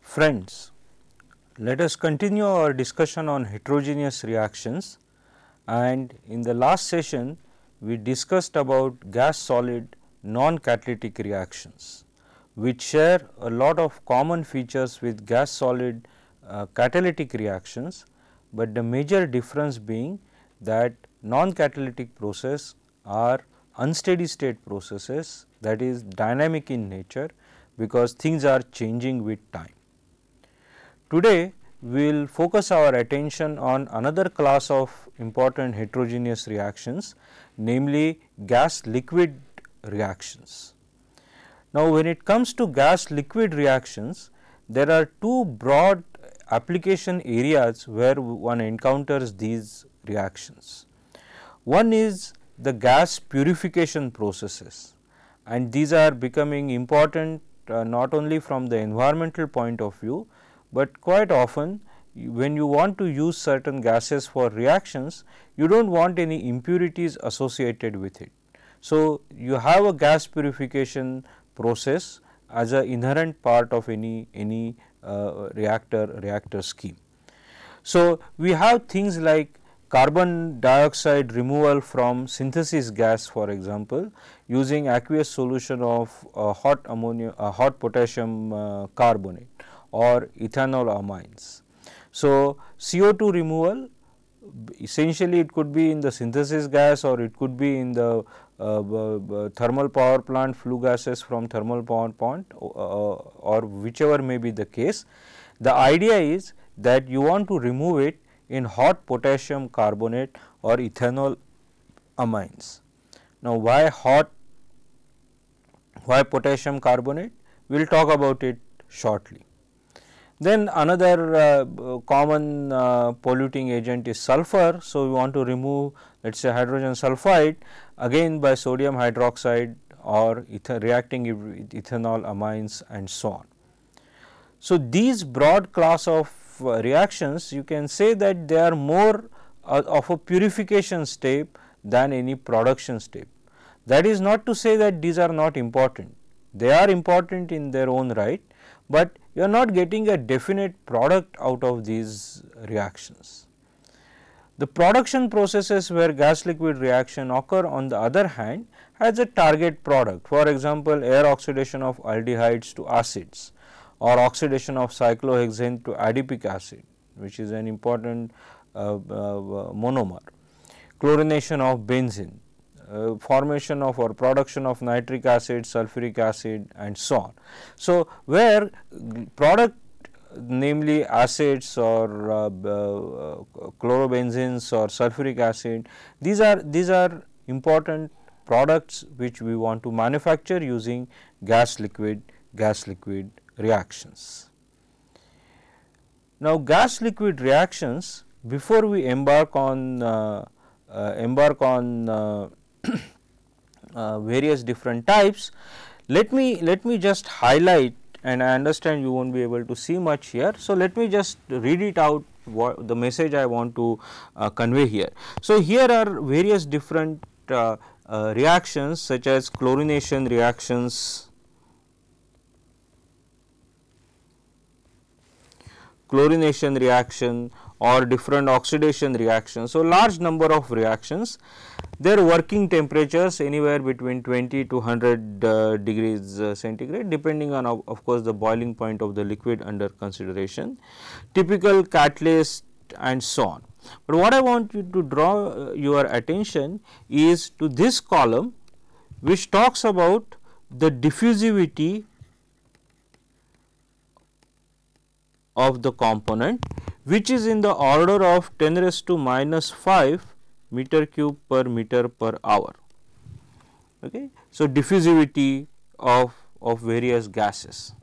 Friends, let us continue our discussion on heterogeneous reactions, and in the last session we discussed about gas solid non-catalytic reactions which share a lot of common features with gas solid catalytic reactions, but the major difference being that non-catalytic process are unsteady state processes, that is dynamic in nature, because things are changing with time. Today we will focus our attention on another class of important heterogeneous reactions, namely gas liquid reactions. Now, when it comes to gas liquid reactions, there are two broad application areas where one encounters these reactions. One is the gas purification processes, and these are becoming important not only from the environmental point of view, but quite often when you want to use certain gases for reactions, you do not want any impurities associated with it. So, you have a gas purification process as an inherent part of any reactor scheme. So, we have things like carbon dioxide removal from synthesis gas, for example, using aqueous solution of hot potassium carbonate or ethanol amines. So, CO2 removal, essentially it could be in the synthesis gas or it could be in the thermal power plant flue gases from thermal power plant or whichever may be the case. The idea is that you want to remove it in hot potassium carbonate or ethanol amines. Now, why potassium carbonate? We will talk about it shortly. Then another common polluting agent is sulfur. So, we want to remove, let us say, hydrogen sulfide again by sodium hydroxide or reacting with ethanol amines and so on. So, these broad class of reactions, you can say that they are more of a purification step than any production step. That is not to say that these are not important, they are important in their own right, but you are not getting a definite product out of these reactions. The production processes where gas liquid reaction occur, on the other hand, has a target product, for example, air oxidation of aldehydes to acids or oxidation of cyclohexane to adipic acid, which is an important monomer, chlorination of benzene, formation of or production of nitric acid, sulfuric acid and so on. So, where product, namely acids or chlorobenzenes or sulfuric acid, these are important products which we want to manufacture using gas liquid reactions. Now, gas liquid reactions, before we embark on various different types, let me just highlight, and I understand you will not be able to see much here. So, let me just read it out, what the message I want to convey here. So, here are various different reactions such as chlorination reactions, or different oxidation reactions. So, large number of reactions, their working temperatures anywhere between 20 to 100 degrees centigrade, depending on of course, the boiling point of the liquid under consideration, typical catalyst and so on. But what I want you to draw your attention is to this column, which talks about the diffusivity of the component, which is in the order of 10 raised to minus 5 meter cube per meter per hour. Okay. So, diffusivity of various gases.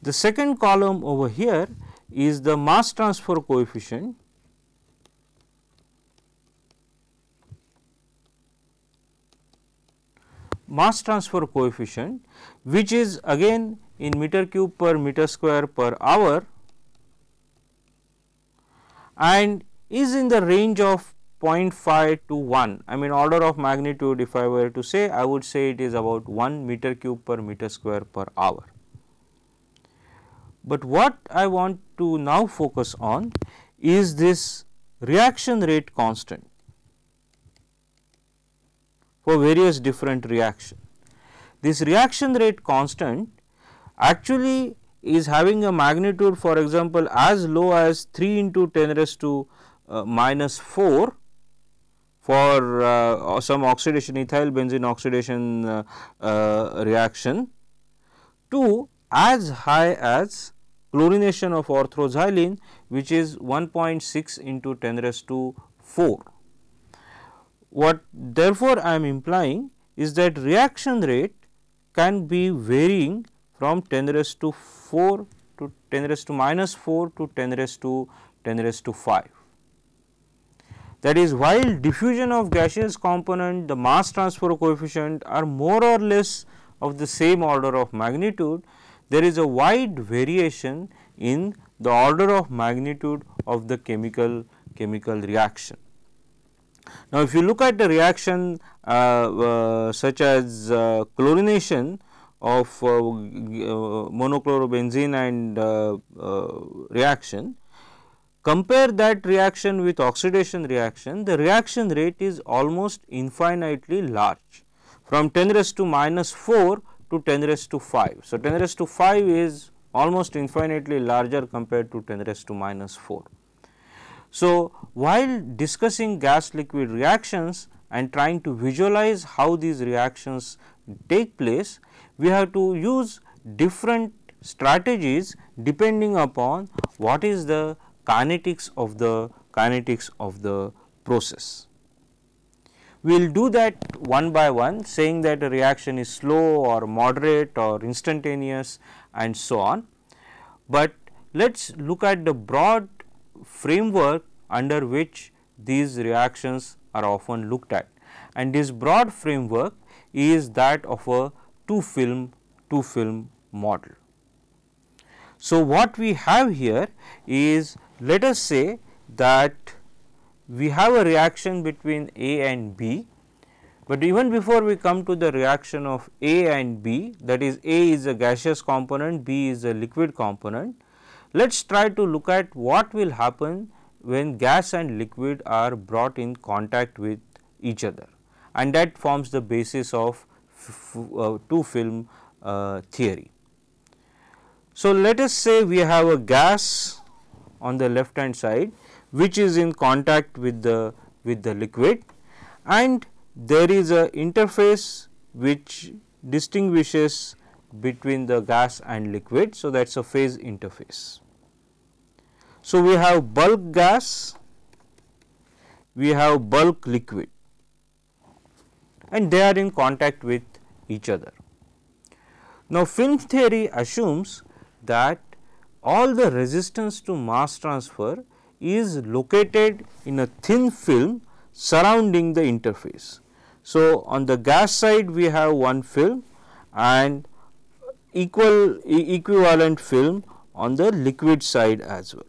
The second column over here is the mass transfer coefficient, which is again in meter cube per meter square per hour and is in the range of 0.5 to 1. I mean, order of magnitude, if I were to say, I would say it is about 1 meter cube per meter square per hour. But what I want to now focus on is this reaction rate constant for various different reactions. This reaction rate constant actually is having a magnitude, for example, as low as 3 into 10 raised to minus 4 for some oxidation, ethyl benzene oxidation reaction, to as high as chlorination of orthoxylene, which is 1.6 into 10 raised to 4. What therefore I am implying is that reaction rate can be varying from 10 raised to 4 to 10 raised to minus 4 to 10 raised to 5. That is, while diffusion of gaseous component, the mass transfer coefficient are more or less of the same order of magnitude, there is a wide variation in the order of magnitude of the chemical reaction. Now, if you look at the reaction such as chlorination of monochlorobenzene and reaction, compare that reaction with oxidation reaction, the reaction rate is almost infinitely large, from 10 raised to minus 4 to 10 raised to 5. So, 10 raised to 5 is almost infinitely larger compared to 10 raised to minus 4. So, while discussing gas liquid reactions and trying to visualize how these reactions take place, we have to use different strategies depending upon what is the kinetics of the process. We will do that one by one, saying that a reaction is slow or moderate or instantaneous and so on. But let us look at the broad framework under which these reactions are often looked at, and this broad framework is that of a two film model. So, what we have here is, let us say that we have a reaction between A and B, but even before we come to the reaction of A and B, that is, A is a gaseous component, B is a liquid component. Let us try to look at what will happen when gas and liquid are brought in contact with each other, and that forms the basis of two film theory. So, let us say we have a gas on the left hand side which is in contact with the liquid, and there is a interface which distinguishes between the gas and liquid. So, that is a phase interface. So, we have bulk gas, we have bulk liquid, and they are in contact with each other. Now, film theory assumes that all the resistance to mass transfer is located in a thin film surrounding the interface. So, on the gas side we have one film and equivalent film on the liquid side as well.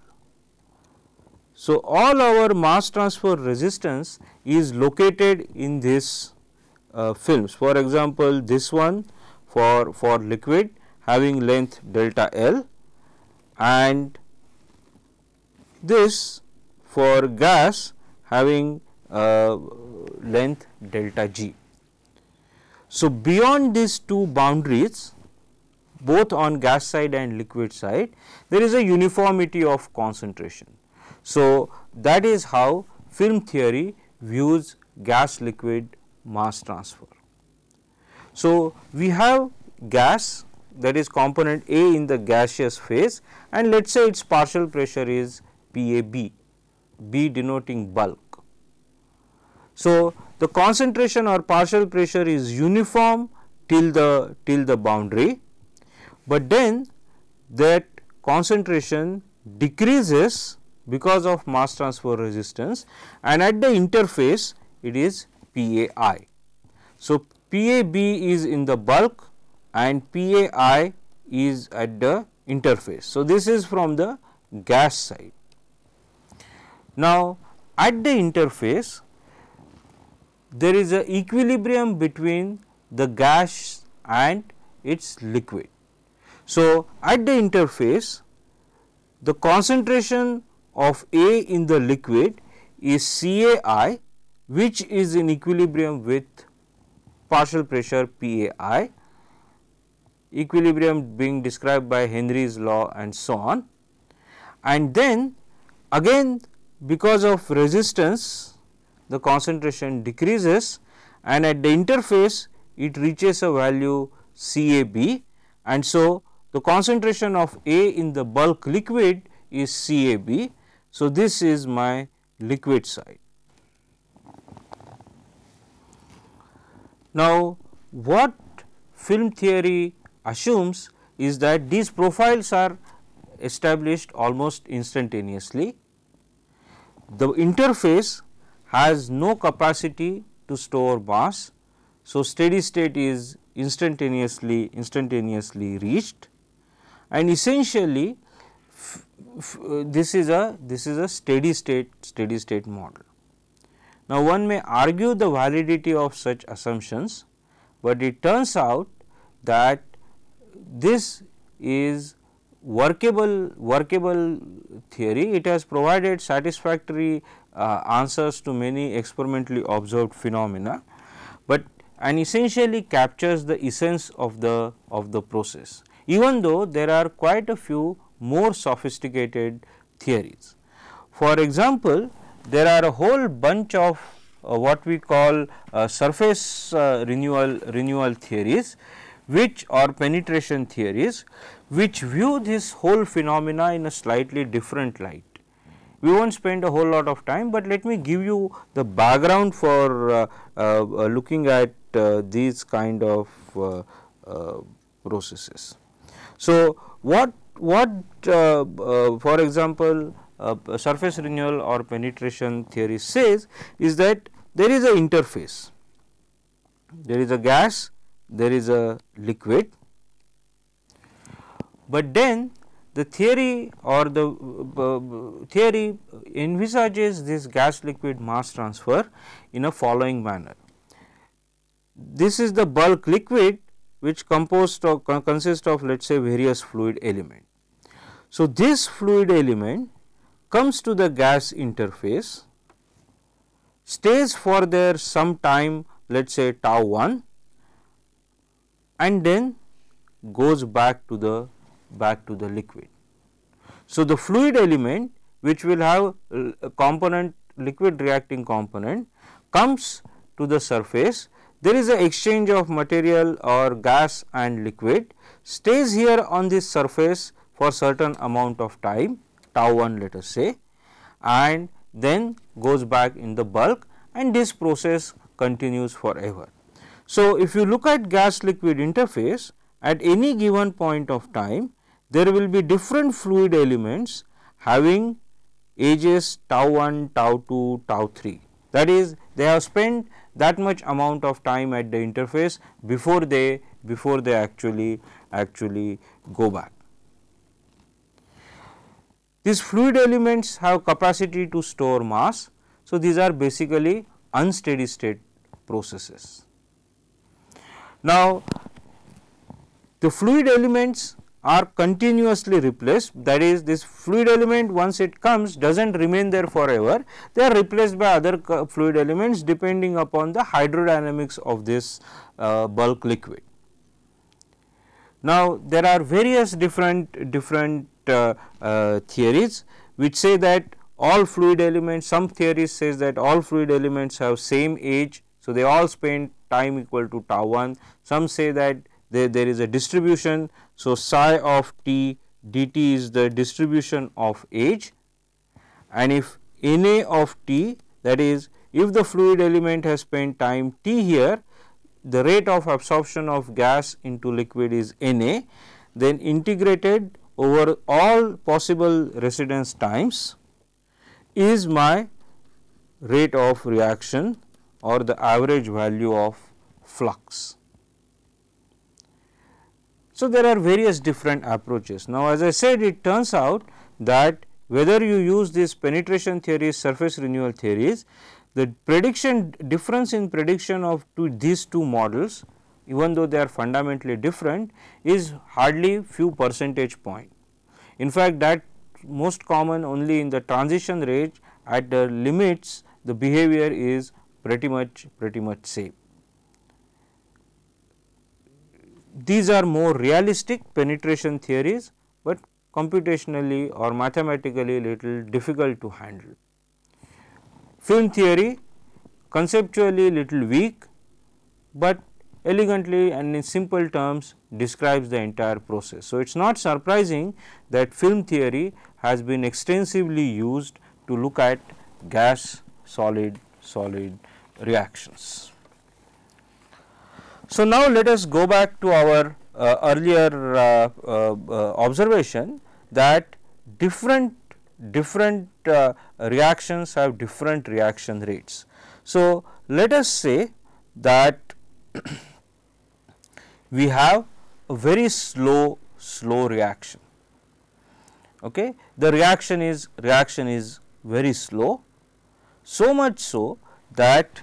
So, all our mass transfer resistance is located in these films. For example, this one for liquid having length delta L, and this for gas having length delta G. So, beyond these two boundaries, both on gas side and liquid side, there is a uniformity of concentration. So, that is how film theory views gas liquid mass transfer. So, we have gas, that is component A in the gaseous phase, and let us say its partial pressure is PAB, B denoting bulk. So, the concentration or partial pressure is uniform till the boundary, but then that concentration decreases because of mass transfer resistance, and at the interface it is PAI. So, PAB is in the bulk and PAI is at the interface. So, this is from the gas side. Now, at the interface there is a equilibrium between the gas and its liquid. So, at the interface the concentration of A in the liquid is CAI, which is in equilibrium with partial pressure PAI, equilibrium being described by Henry's law and so on. And then again, because of resistance, the concentration decreases, and at the interface it reaches a value CAB, and so the concentration of A in the bulk liquid is CAB. So, this is my liquid side. Now, what film theory assumes is that these profiles are established almost instantaneously. The interface has no capacity to store mass. So, steady state is instantaneously reached, and essentially this is a steady state model. Now, one may argue the validity of such assumptions, but it turns out that this is workable theory. It has provided satisfactory answers to many experimentally observed phenomena, but and essentially captures the essence of the process, even though there are quite a few more sophisticated theories. For example, there are a whole bunch of what we call surface renewal theories, which are penetration theories, which view this whole phenomena in a slightly different light. We will not spend a whole lot of time, but let me give you the background for looking at these kind of processes. So, what for example, surface renewal or penetration theory says is that there is an interface, there is a gas, there is a liquid, but then the theory or the theory envisages this gas liquid mass transfer in a following manner. This is the bulk liquid, which consists of let us say various fluid element. So, this fluid element comes to the gas interface, stays for there some time, let us say tau 1, and then goes back to the liquid. So, the fluid element, which will have a component, liquid reacting component, comes to the surface. There is an exchange of material or gas and liquid, stays here on this surface for certain amount of time, tau 1 let us say, and then goes back in the bulk, and this process continues forever. So, if you look at gas liquid interface, at any given point of time, there will be different fluid elements having ages tau 1, tau 2, tau 3. That is, they have spent that much amount of time at the interface before they actually go back. These fluid elements have capacity to store mass. So, these are basically unsteady state processes. Now, the fluid elements are continuously replaced, that is, this fluid element once it comes does not remain there forever, they are replaced by other fluid elements depending upon the hydrodynamics of this bulk liquid. Now, there are various different theories which say that all fluid elements, some theories says that all fluid elements have same age. So, they all spend time equal to tau 1, some say that there is a distribution. So, psi of t dt is the distribution of age, and if Na of t, that is, if the fluid element has spent time t here, the rate of absorption of gas into liquid is Na, then integrated over all possible residence times is my rate of reaction or the average value of flux. So, there are various different approaches. Now, as I said, it turns out that whether you use this penetration theories, surface renewal theories, the prediction difference in prediction of these two models, even though they are fundamentally different, is hardly few percentage point. In fact, that most common only in the transition range. At the limits the behavior is pretty much same. These are more realistic penetration theories, but computationally or mathematically little difficult to handle. Film theory conceptually little weak, but elegantly and in simple terms describes the entire process. So, it is not surprising that film theory has been extensively used to look at gas solid reactions. So, now let us go back to our earlier observation that different reactions have different reaction rates. So, let us say that we have a very slow reaction. Okay. The reaction is very slow, so much so that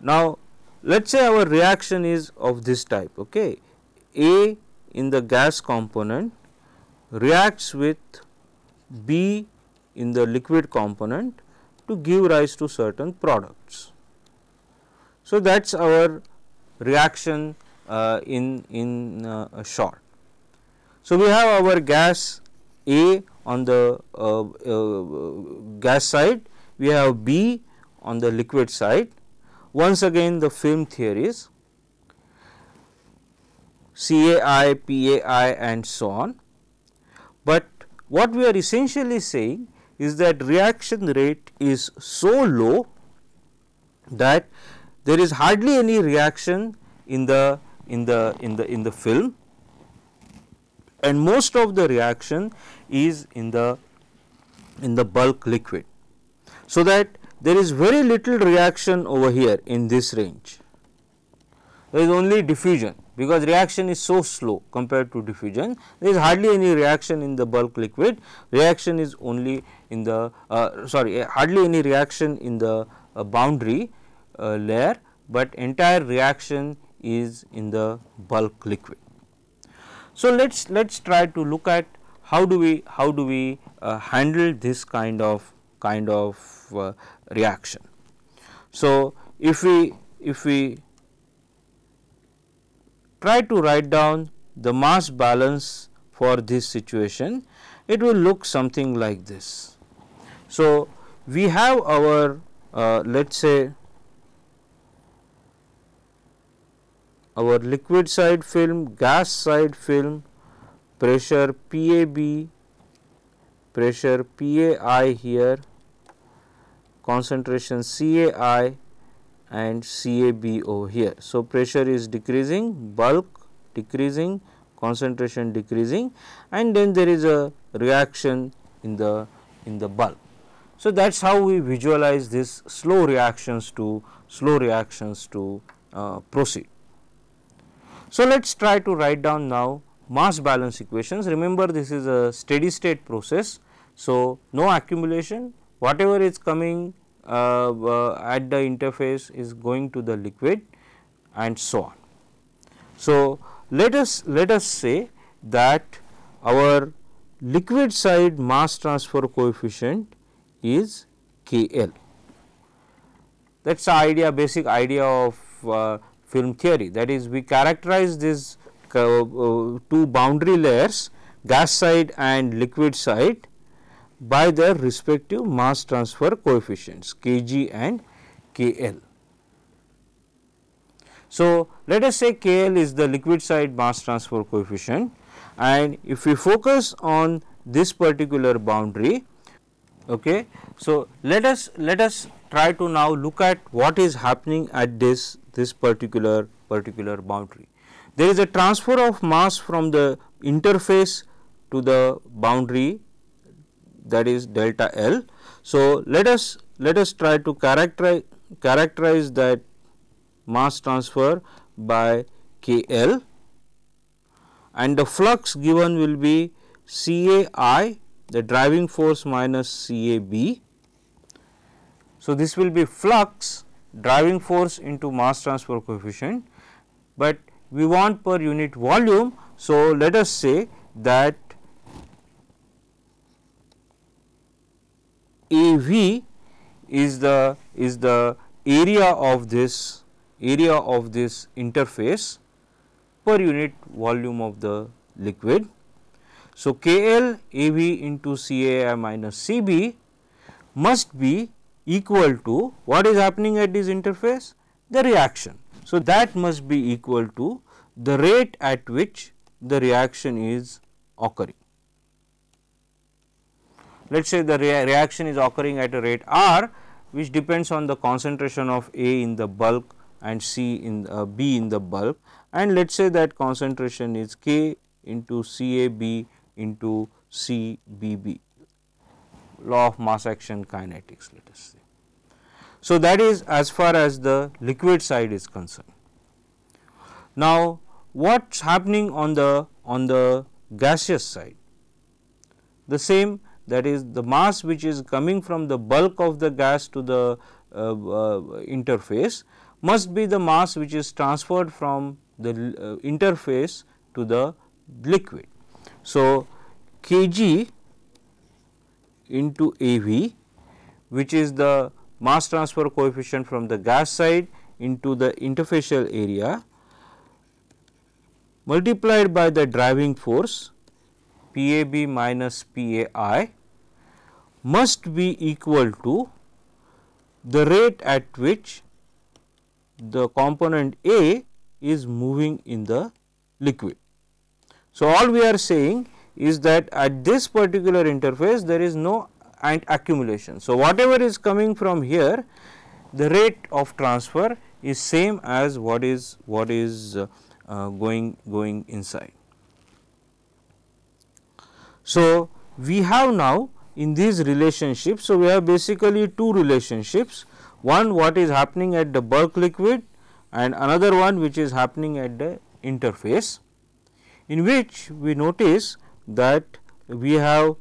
now let us say our reaction is of this type. Okay. A in the gas component reacts with B in the liquid component to give rise to certain products. So, that is our reaction in short. So, we have our gas A on the gas side, we have B on the liquid side. Once again the film theories CAI, PAI and so on, but what we are essentially saying is that reaction rate is so low that there is hardly any reaction in the film, and most of the reaction is in the bulk liquid. So, that there is very little reaction over here in this range. There is only diffusion, because reaction is so slow compared to diffusion. There is hardly any reaction in the bulk liquid, reaction is only in the hardly any reaction in the boundary layer, but entire reaction is in the bulk liquid. So, let us try to look at how do we handle this kind of reaction. So, if we try to write down the mass balance for this situation, it will look something like this. So, we have our let us say our liquid side film, gas side film, pressure PAB, pressure PAI here, concentration CAI and CAB over here. So, pressure is decreasing, bulk decreasing, concentration decreasing, and then there is a reaction in the bulk. So, that is how we visualize this slow reactions to proceed. So, let us try to write down now mass balance equations. Remember, this is a steady state process. So, no accumulation, whatever is coming at the interface is going to the liquid and so on. So, let us say that our liquid side mass transfer coefficient is KL. That is the idea, basic idea of film theory, that is we characterize these two boundary layers, gas side and liquid side, by their respective mass transfer coefficients Kg and KL. So, let us say KL is the liquid side mass transfer coefficient, and if we focus on this particular boundary, okay. So, let us try to now look at what is happening at this particular boundary. There is a transfer of mass from the interface to the boundary, that is delta L. So, let us try to characterize that mass transfer by KL, and the flux given will be CAI, the driving force, minus CAB. So, this will be flux driving force into mass transfer coefficient, but we want per unit volume. So, let us say that AV is the area of this interface per unit volume of the liquid. So, KL AV into CAI minus CB must be equal to what is happening at this interface? The reaction. So, that must be equal to the rate at which the reaction is occurring. Let us say the reaction is occurring at a rate R, which depends on the concentration of A in the bulk and C in B in the bulk, and let us say that concentration is K into CAB into CBB, law of mass action kinetics, let us say. So, that is as far as the liquid side is concerned. Now, what is happening on the gaseous side? The same, that is the mass which is coming from the bulk of the gas to the interface must be the mass which is transferred from the interface to the liquid. So, Kg into AV, which is the mass transfer coefficient from the gas side into the interfacial area, multiplied by the driving force PAB minus PAI, must be equal to the rate at which the component A is moving in the liquid. So, all we are saying is that at this particular interface there is no accumulation. So, whatever is coming from here, the rate of transfer is same as what is going inside. So, we have now in these relationships, so we have basically two relationships, one what is happening at the bulk liquid and another one which is happening at the interface, in which we notice that we have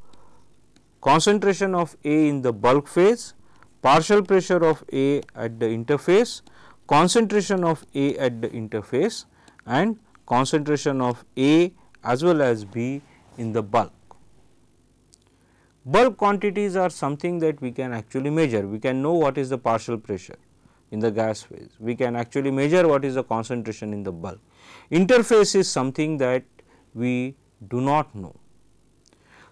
concentration of A in the bulk phase, partial pressure of A at the interface, concentration of A at the interface and concentration of A as well as B in the bulk. Bulk quantities are something that we can actually measure. We can know what is the partial pressure in the gas phase. We can actually measure what is the concentration in the bulk. Interface is something that we do not know.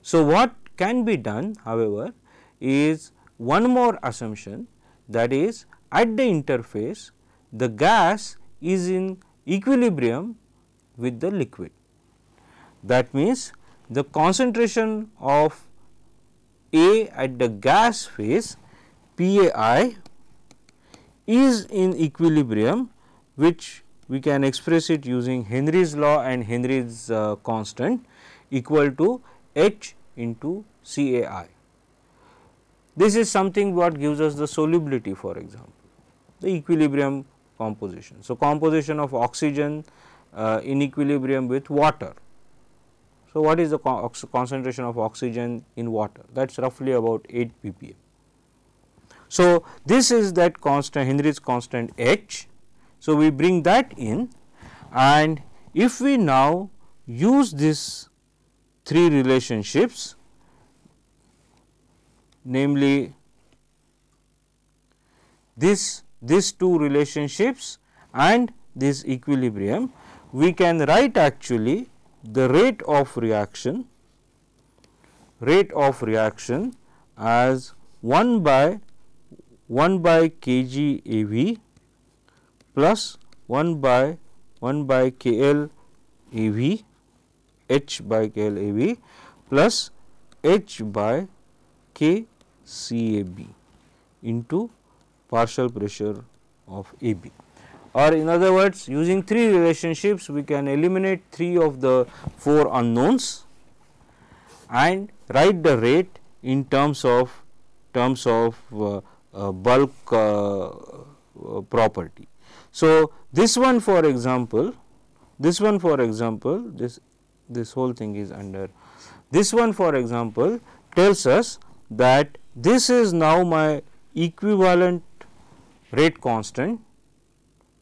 So, what can be done, however, is one more assumption, that is at the interface the gas is in equilibrium with the liquid. That means, the concentration of A at the gas phase PAI is in equilibrium, which we can express it using Henry's law and Henry's constant, equal to H into CAI. This is something what gives us the solubility, for example, the equilibrium composition. So, composition of oxygen in equilibrium with water. So, what is the concentration of oxygen in water? That is roughly about 8 ppm. So, this is that constant, Henry's constant H. So, we bring that in, and if we now use these three relationships, namely these two relationships and this equilibrium, we can write actually the rate of reaction as 1 by kg AV plus 1 by KL AV, H by KL AV plus H by K CAB into partial pressure of AB. Or in other words, using three relationships, we can eliminate 3 of the 4 unknowns and write the rate in terms of bulk property. So, this one for example, this whole thing is under, this one for example tells us that this is now my equivalent rate constant,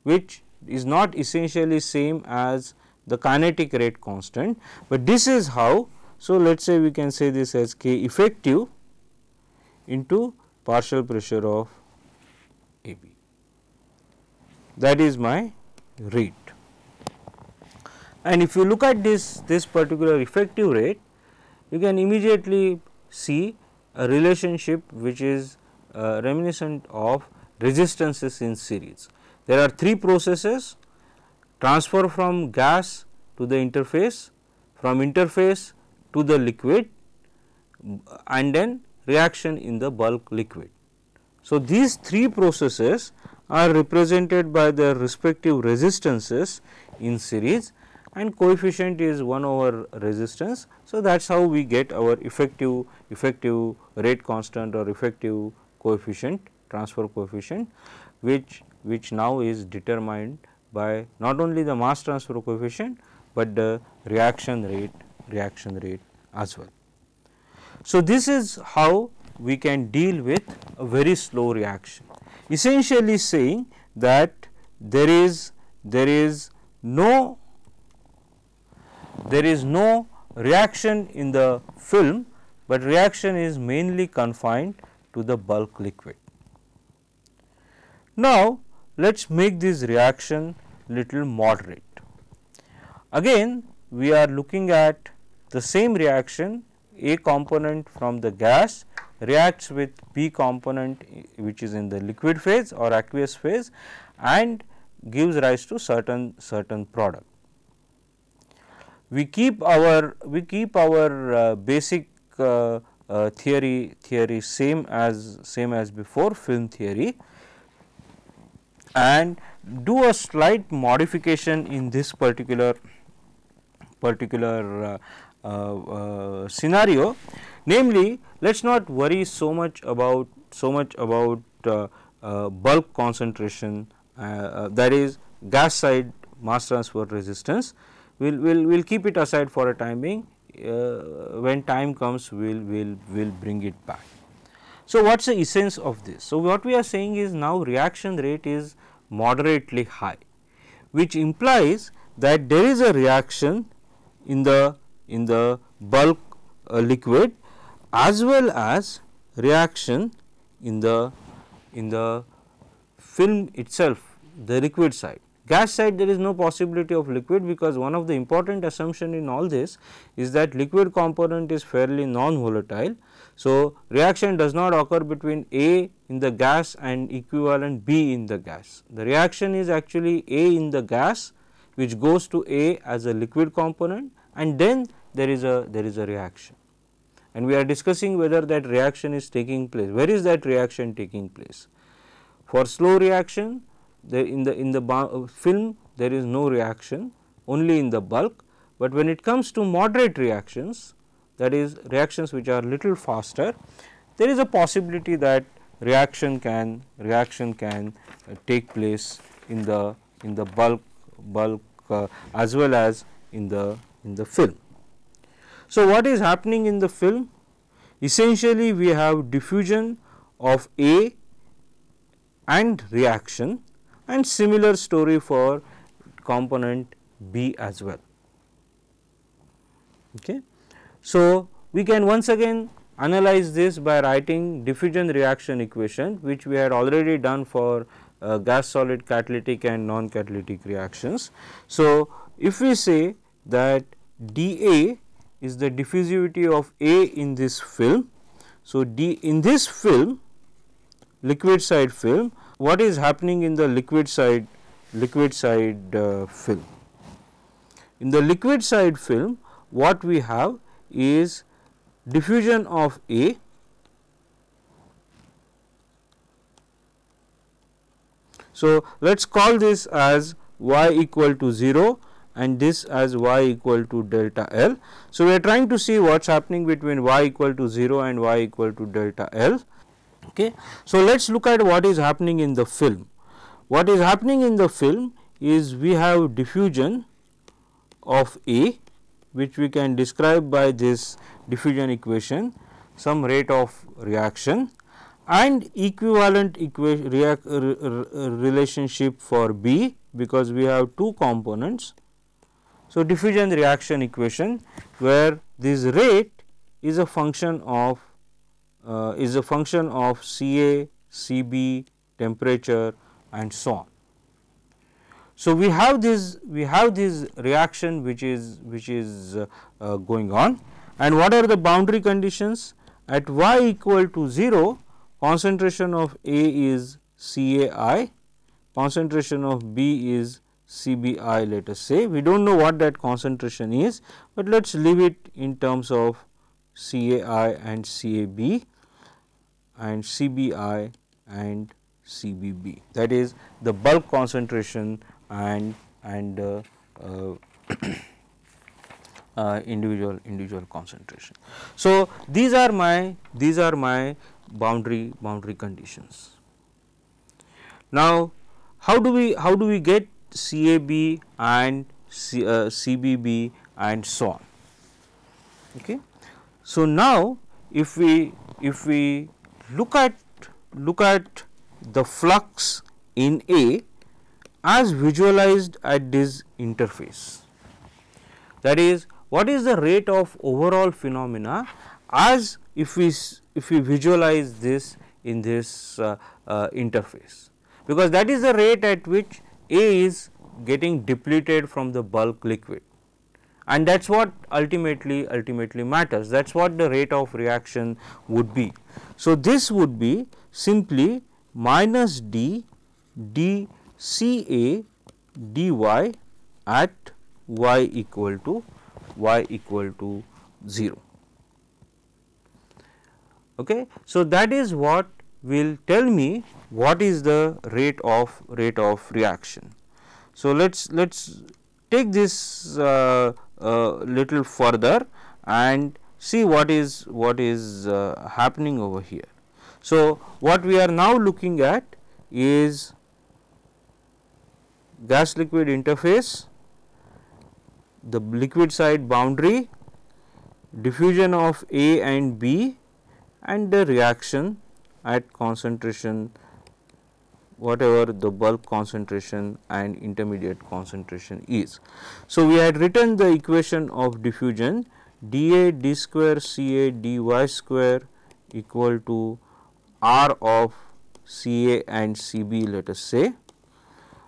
which is not essentially same as the kinetic rate constant, but this is how. So, let us say we can say this as K effective into partial pressure of AB. That is my rate. And if you look at this particular effective rate, you can immediately see a relationship which is reminiscent of resistances in series. There are three processes: transfer from gas to the interface, from interface to the liquid, and then reaction in the bulk liquid. So, these three processes are represented by their respective resistances in series, and coefficient is 1 over resistance. So, that is how we get our effective rate constant or effective coefficient, transfer coefficient, which now is determined by not only the mass transfer coefficient, but the reaction rate as well. So, this is how we can deal with a very slow reaction, essentially saying that there is no reaction in the film, but reaction is mainly confined to the bulk liquid. Now, let us make this reaction little moderate. Again, we are looking at the same reaction. A component from the gas reacts with B component which is in the liquid phase or aqueous phase and gives rise to certain product. We keep our basic theory same as before, film theory, and do a slight modification in this particular scenario. Namely, let us not worry so much about bulk concentration, that is gas side mass transfer resistance. We will keep it aside for a time being. When time comes, we will bring it back. So, what is the essence of this? So, what we are saying is now reaction rate is moderately high, which implies that there is a reaction in the bulk liquid as well as reaction in the film itself, the liquid side. Gas side, there is no possibility of liquid, because one of the important assumption in all this is that liquid component is fairly non-volatile. So, reaction does not occur between A in the gas and equivalent B in the gas. The reaction is actually A in the gas, which goes to A as a liquid component, and then there is a reaction. And we are discussing whether that reaction is taking place. Where is that reaction taking place? For slow reaction, in the film there is no reaction, only in the bulk, but when it comes to moderate reactions, that is reactions which are little faster, there is a possibility that reaction can take place in the bulk as well as in the film. So, what is happening in the film? Essentially, we have diffusion of A and reaction, and similar story for component B as well. Okay. So, we can once again analyze this by writing diffusion reaction equation, which we had already done for gas solid catalytic and non catalytic reactions. So, if we say that dA is the diffusivity of A in this film. So, in this film, liquid side film, what is happening in the liquid side film? In the liquid side film, what we have is diffusion of A, so let us call this as y equal to 0 and this as y equal to delta L. So, we are trying to see what is happening between y equal to 0 and y equal to delta L. Okay. So, let us look at what is happening in the film. What is happening in the film is we have diffusion of A, which we can describe by this diffusion equation, some rate of reaction, and equivalent relationship for B, because we have two components. So, diffusion reaction equation, where this rate is a function of is a function of Ca, Cb, temperature and so on. So, we have this reaction which is going on, and what are the boundary conditions? At y equal to 0, concentration of A is Cai, concentration of B is Cbi, let us say. We do not know what that concentration is, but let us leave it in terms of Cai and Cab and Cbi and Cbb, that is the bulk concentration and individual concentration. So, these are my boundary conditions. Now, how do we get CAB and CBB and so on? Okay. So, now if we look at the flux in A as visualized at this interface, that is, what is the rate of overall phenomena as if we visualize this in this interface, because that is the rate at which A is getting depleted from the bulk liquid, and that is what ultimately matters. That is what the rate of reaction would be. So, this would be simply minus d Ca dy at y equal to 0. Okay. So, that is what will tell me what is the rate of reaction. So, let us take this little further and see what is happening over here. So, what we are now looking at is gas liquid interface, the liquid side boundary, diffusion of A and B, and the reaction at concentration whatever the bulk concentration and intermediate concentration is. So, we had written the equation of diffusion dA d square Ca dy square equal to R of Ca and Cb, let us say.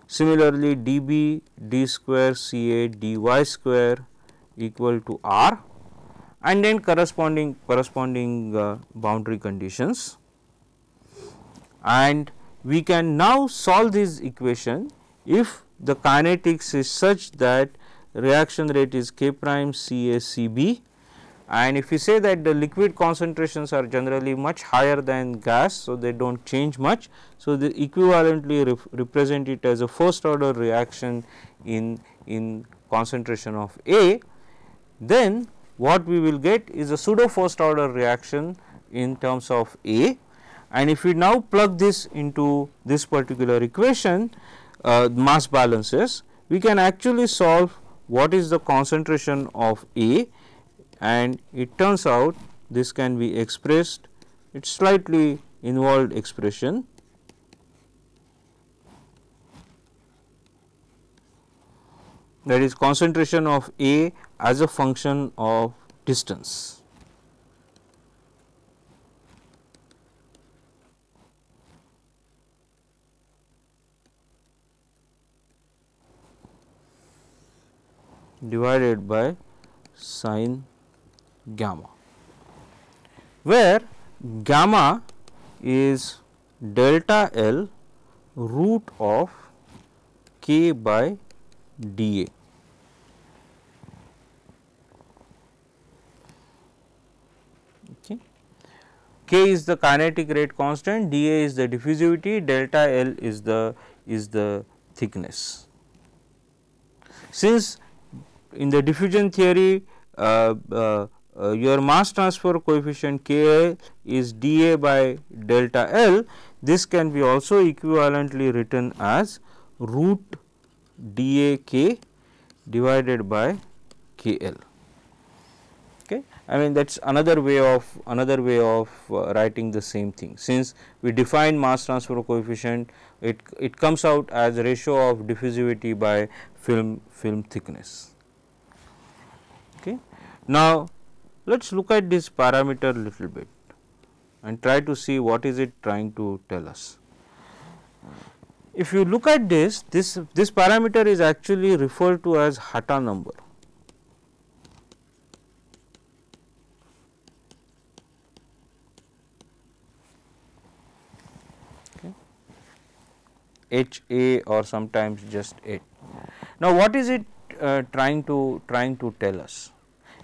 Similarly, dB d square Ca dy square equal to R, and then corresponding boundary conditions, and we can now solve this equation if the kinetics is such that reaction rate is K prime Ca Cb, and if we say that the liquid concentrations are generally much higher than gas, so they do not change much. So, they equivalently represent it as a first order reaction in concentration of A, then what we will get is a pseudo first order reaction in terms of A, and if we now plug this into this particular equation, mass balances, we can actually solve what is the concentration of A, and it turns out this can be expressed, it is slightly involved expression. That is concentration of A as a function of distance. Divided by sin gamma, where gamma is delta L root of K by dA. Okay. K is the kinetic rate constant, dA is the diffusivity, delta L is the thickness. Since in the diffusion theory your mass transfer coefficient Ka is dA by delta L, this can be also equivalently written as root dAk divided by KL. Okay. I mean that is another way of writing the same thing. Since we define mass transfer coefficient, it comes out as a ratio of diffusivity by film thickness. Okay. Now, let us look at this parameter little bit. and try to see what is it trying to tell us. If you look at this parameter is actually referred to as Hatta number. HA or sometimes just 8. Now, what is it trying to tell us?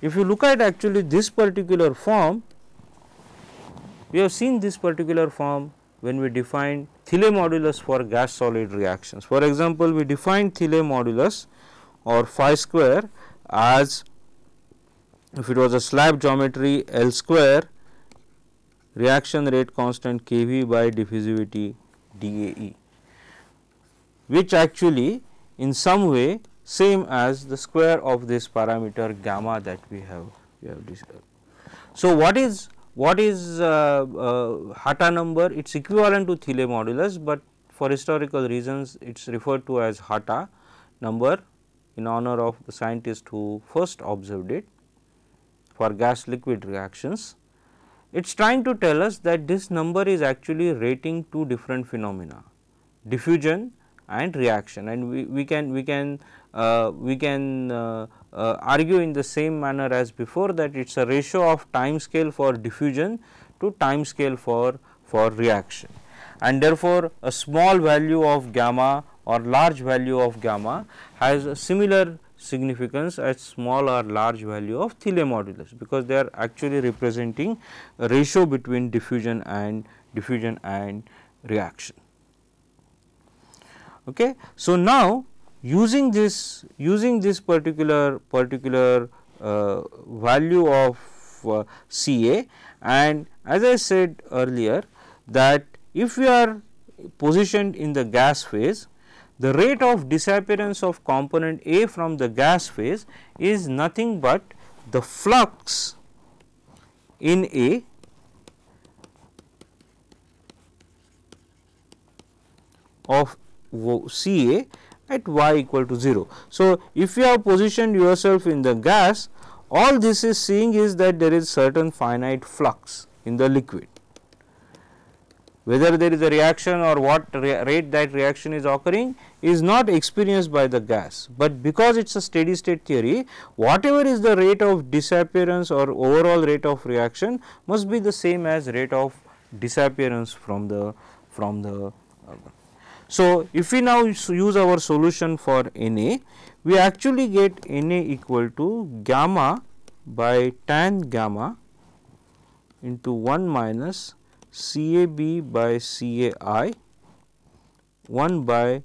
If you look at actually this particular form, we have seen this particular form when we define Thiele modulus for gas solid reactions. For example, we define Thiele modulus or phi square as, if it was a slab geometry, L square reaction rate constant Kv by diffusivity dAe, which actually in some way same as the square of this parameter gamma that we have discussed. So, what is Hatta number? It is equivalent to Thiele modulus, but for historical reasons it is referred to as Hatta number in honor of the scientist who first observed it for gas liquid reactions. It is trying to tell us that this number is actually rating two different phenomena, diffusion and reaction, and we can argue in the same manner as before that it is a ratio of time scale for diffusion to time scale for reaction, and therefore, a small value of gamma or large value of gamma has a similar significance as small or large value of Thiele modulus, because they are actually representing a ratio between diffusion and reaction. Okay. So, now using this particular value of Ca, and as I said earlier that if we are positioned in the gas phase, the rate of disappearance of component A from the gas phase is nothing but the flux in A of Ca at y equal to 0. So, if you have positioned yourself in the gas, all this is seeing is that there is certain finite flux in the liquid. Whether there is a reaction or what rate that reaction is occurring is not experienced by the gas, but because it is a steady state theory, whatever is the rate of disappearance or overall rate of reaction must be the same as rate of disappearance from the So, if we now use our solution for Na, we actually get Na equal to gamma by tan gamma into 1 minus Cab by Cai 1 by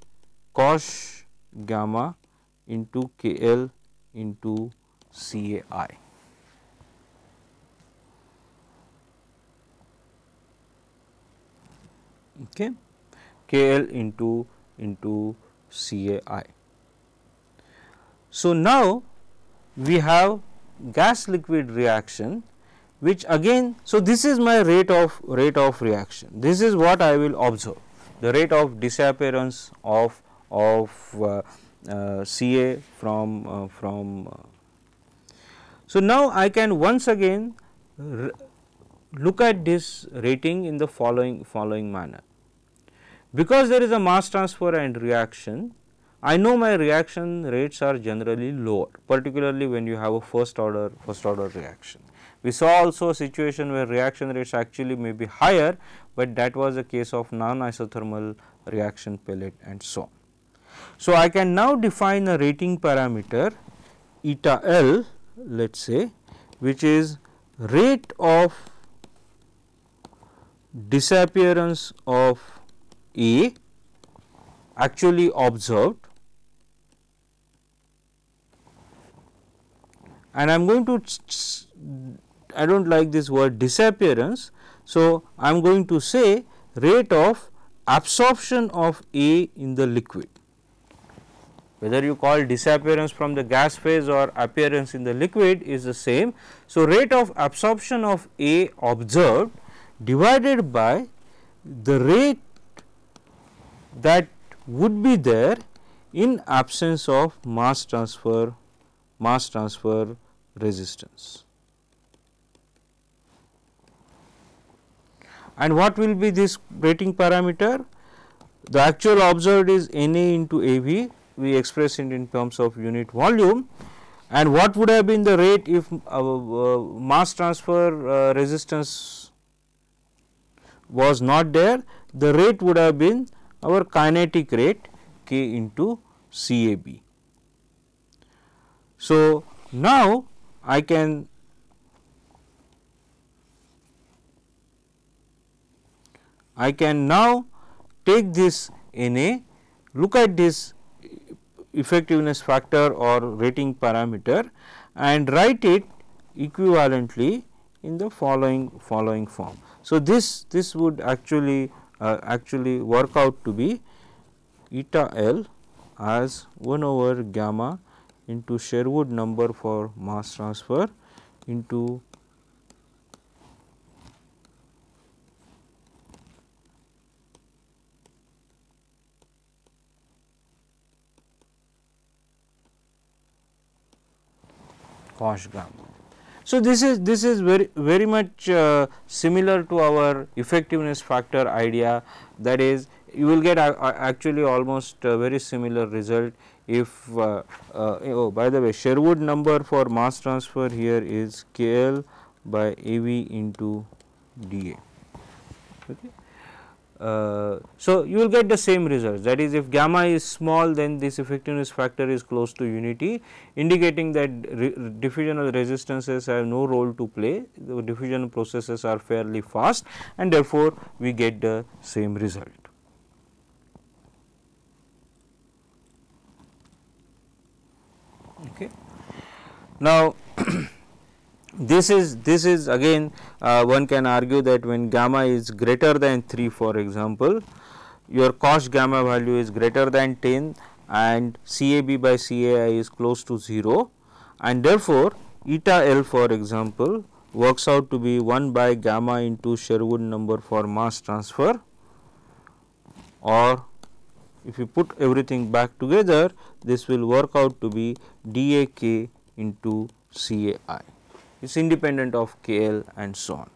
cos gamma into Kl into Cai. Okay. Kl into Cai. So, now we have gas liquid reaction, which again, so this is my rate of reaction. This is what I will observe, the rate of disappearance of Ca from. So, now I can once again look at this rating in the following manner. Because there is a mass transfer and reaction, I know my reaction rates are generally lower, particularly when you have a first order reaction. We saw also a situation where reaction rates actually may be higher, but that was a case of non-isothermal reaction pellet and so on. So, I can now define a rating parameter eta L, let us say, which is rate of disappearance of A actually observed, and I am going to, I do not like this word disappearance. So, I am going to say rate of absorption of A in the liquid, whether you call disappearance from the gas phase or appearance in the liquid is the same. So, rate of absorption of A observed divided by the rate that would be there in absence of mass transfer resistance. And what will be this rating parameter? The actual observed is Na into Av, we express it in terms of unit volume, and what would have been the rate if mass transfer resistance was not there? The rate would have been our kinetic rate K into CAB. So, now I can now take this Na, look at this effectiveness factor or rating parameter and write it equivalently in the following form. So, this would actually work out to be eta L as 1 over gamma into Sherwood number for mass transfer into cos gamma. So, this is very much similar to our effectiveness factor idea, that is you will get actually almost very similar result if oh, by the way, Sherwood number for mass transfer here is KL by AV into dA. Okay. So, you will get the same results, that is if gamma is small, then this effectiveness factor is close to unity, indicating that diffusional resistances have no role to play, the diffusion processes are fairly fast, and therefore, we get the same result. Okay. Now, this is again one can argue that when gamma is greater than 3, for example, your cos gamma value is greater than 10 and CAB by CAI is close to 0, and therefore, eta L for example works out to be 1 by gamma into Sherwood number for mass transfer, or if you put everything back together, this will work out to be dAk into CAI. It is independent of KL and so on.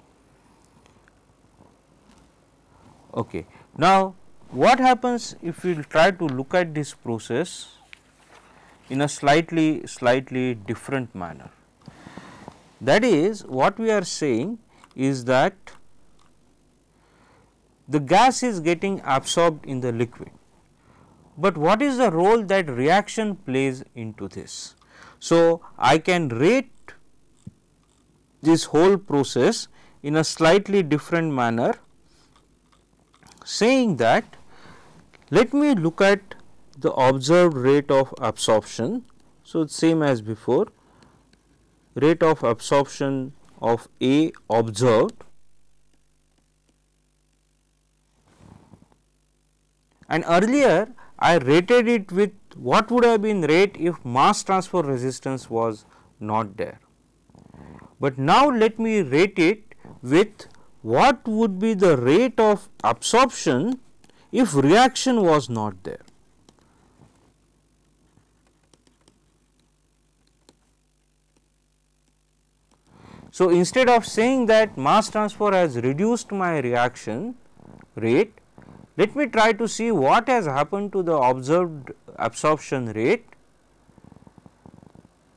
Okay. Now, what happens if we try to look at this process in a slightly different manner? That is, what we are saying is that the gas is getting absorbed in the liquid, but what is the role that reaction plays into this? So, I can rate this whole process in a slightly different manner, saying that let me look at the observed rate of absorption. So, same as before, rate of absorption of A observed, and earlier I rated it with what would have been rate if mass transfer resistance was not there. But now let me rate it with what would be the rate of absorption if reaction was not there. So, instead of saying that mass transfer has reduced my reaction rate, let me try to see what has happened to the observed absorption rate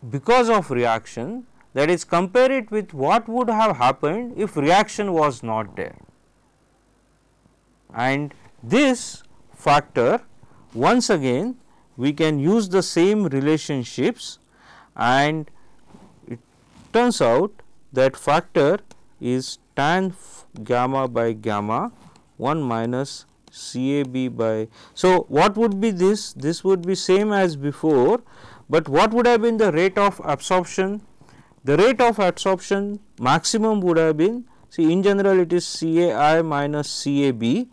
because of reaction, that is compare it with what would have happened if reaction was not there. And this factor, once again we can use the same relationships, and it turns out that factor is tan gamma by gamma 1 minus CAB by. So, what would be this? This would be same as before, but what would have been the rate of absorption? The rate of absorption maximum would have been, see in general it is CAI minus CAB,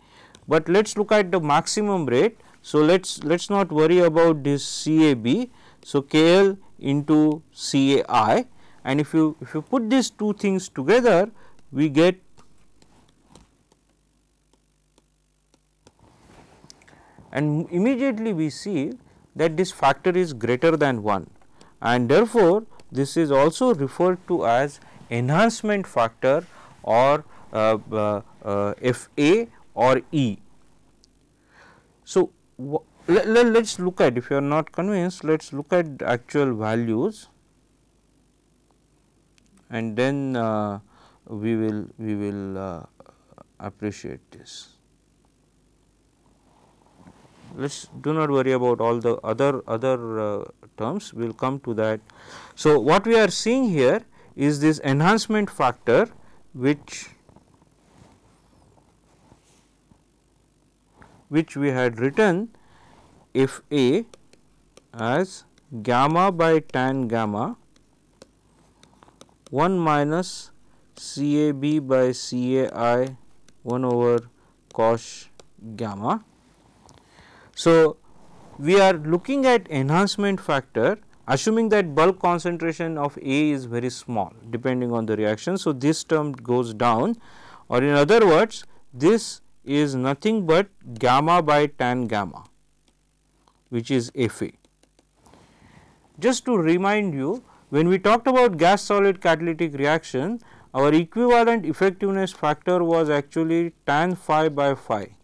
but let us look at the maximum rate. So, let us not worry about this CAB. So, KL into CAI, and if you put these two things together, we get and immediately we see that this factor is greater than 1, and therefore, this is also referred to as enhancement factor or Fa or E. So, let us look at, if you are not convinced, let us look at actual values, and then we will appreciate this. Do not worry about all the other terms, we will come to that. So, what we are seeing here is this enhancement factor, which we had written F A as gamma by tan gamma 1 minus C A B by C A I 1 over cos gamma. So, we are looking at enhancement factor assuming that bulk concentration of A is very small depending on the reaction. So, this term goes down, or in other words this is nothing but gamma by tan gamma, which is Fa. Just to remind you, when we talked about gas solid catalytic reaction, our equivalent effectiveness factor was actually tan phi by phi.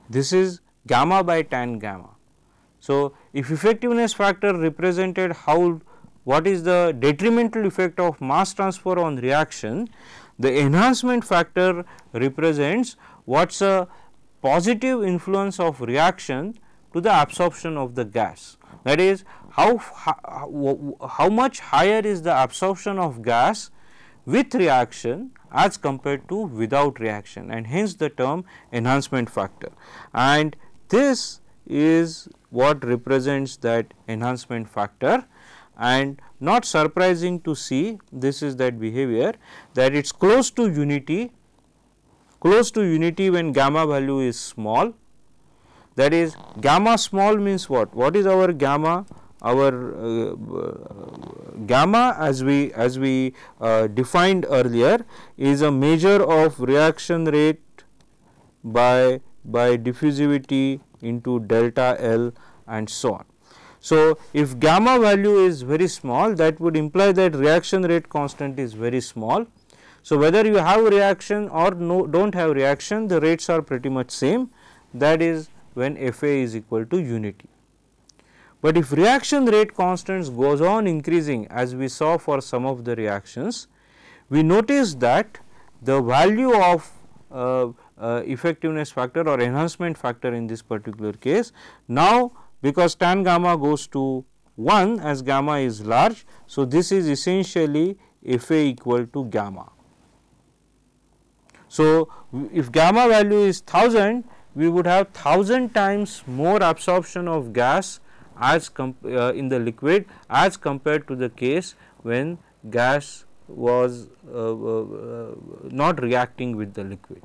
This is gamma by tan gamma. So, if effectiveness factor represented what is the detrimental effect of mass transfer on reaction, the enhancement factor represents what is a positive influence of reaction to the absorption of the gas. That is, how much higher is the absorption of gas with reaction as compared to without reaction, and hence the term enhancement factor. And this is what represents that enhancement factor, and not surprising to see, this is that behavior, that it is close to unity when gamma value is small. That is, gamma small means what? What is our gamma? Our gamma, as we defined earlier, is a measure of reaction rate by diffusivity into delta L and so on. So, if gamma value is very small, that would imply that reaction rate constant is very small. So, whether you have reaction or do not have reaction, the rates are pretty much same, that is when Fa is equal to unity. But if reaction rate constants goes on increasing, as we saw for some of the reactions, we notice that the value of effectiveness factor or enhancement factor in this particular case, now because tan gamma goes to 1 as gamma is large. So, this is essentially Fa equal to gamma. So, if gamma value is 1000, we would have 1000 times more absorption of gas as in the liquid as compared to the case when gas was not reacting with the liquid.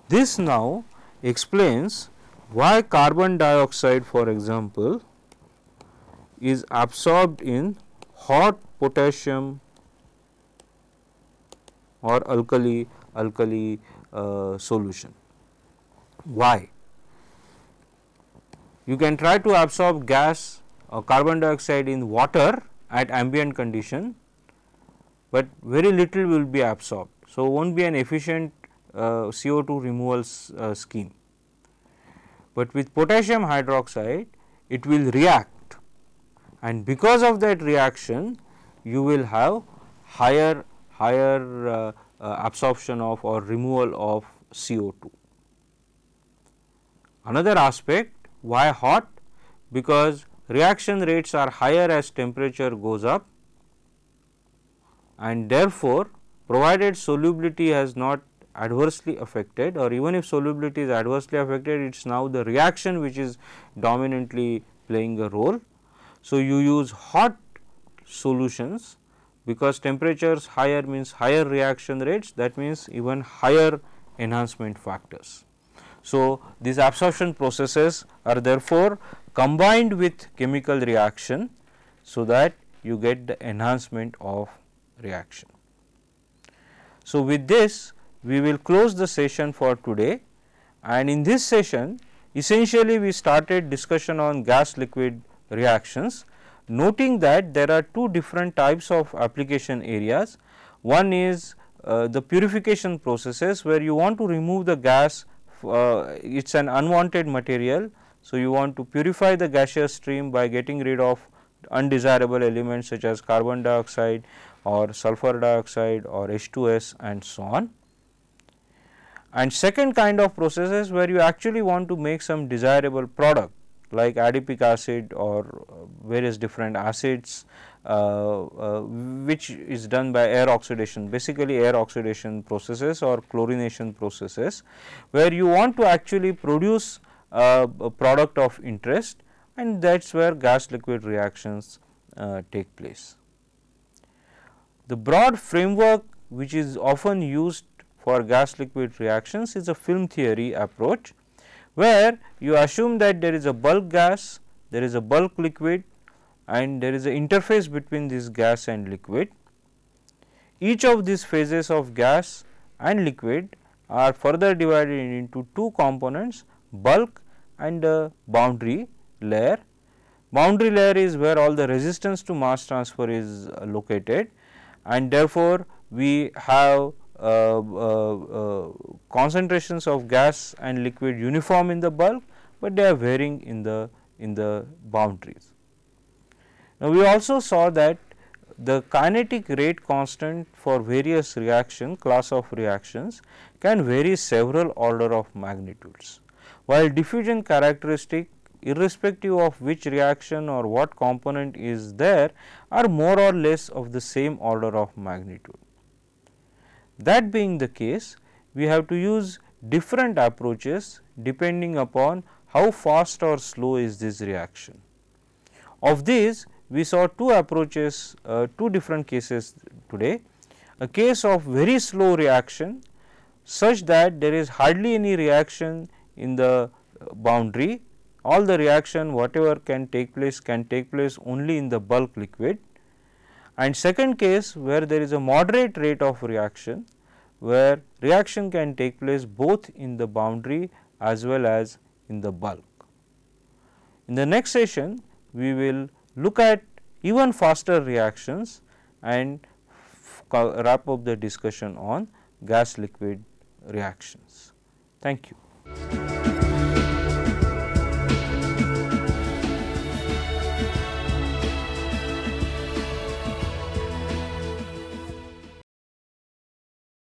This now explains why carbon dioxide, for example, is absorbed in hot potassium or alkali solution. Why? You can try to absorb gas or carbon dioxide in water at ambient condition, but very little will be absorbed. So, won't be an efficient CO2 removal scheme. But with potassium hydroxide, it will react, and because of that reaction, you will have higher absorption of or removal of CO2. Another aspect, why hot? Because reaction rates are higher as temperature goes up, and therefore, provided solubility has not adversely affected, or even if solubility is adversely affected, it is now the reaction which is dominantly playing a role. So, you use hot solutions because temperatures higher means higher reaction rates, that means even higher enhancement factors. So, these absorption processes are therefore combined with chemical reaction, so that you get the enhancement of reaction. So, with this we will close the session for today, and in this session essentially we started discussion on gas liquid reactions. noting that there are two different types of application areas. One is the purification processes, where you want to remove the gas, it is an unwanted material. So, you want to purify the gaseous stream by getting rid of undesirable elements such as carbon dioxide or sulfur dioxide or H2S and so on. And second kind of processes where you actually want to make some desirable product like adipic acid or various different acids, which is done by air oxidation, basically air oxidation processes or chlorination processes, where you want to actually produce a product of interest, and that is where gas liquid reactions take place. The broad framework which is often used for gas liquid reactions is a film theory approach, where you assume that there is a bulk gas, there is a bulk liquid, and there is an interface between this gas and liquid. Each of these phases of gas and liquid are further divided into two components, bulk and a boundary layer. Boundary layer is where all the resistance to mass transfer is located, and therefore, we have concentrations of gas and liquid uniform in the bulk, but they are varying in the boundaries. Now, we also saw that the kinetic rate constant for various class of reactions can vary several order of magnitudes, while diffusion characteristic irrespective of which reaction or what component is there are more or less of the same order of magnitude. That being the case, we have to use different approaches depending upon how fast or slow is this reaction. Of these, we saw two approaches, two different cases today. A case of very slow reaction such that there is hardly any reaction in the boundary, all the reaction whatever can take place only in the bulk liquid. And second case where there is a moderate rate of reaction, where reaction can take place both in the boundary as well as in the bulk. In the next session, we will look at even faster reactions and wrap up the discussion on gas liquid reactions. Thank you.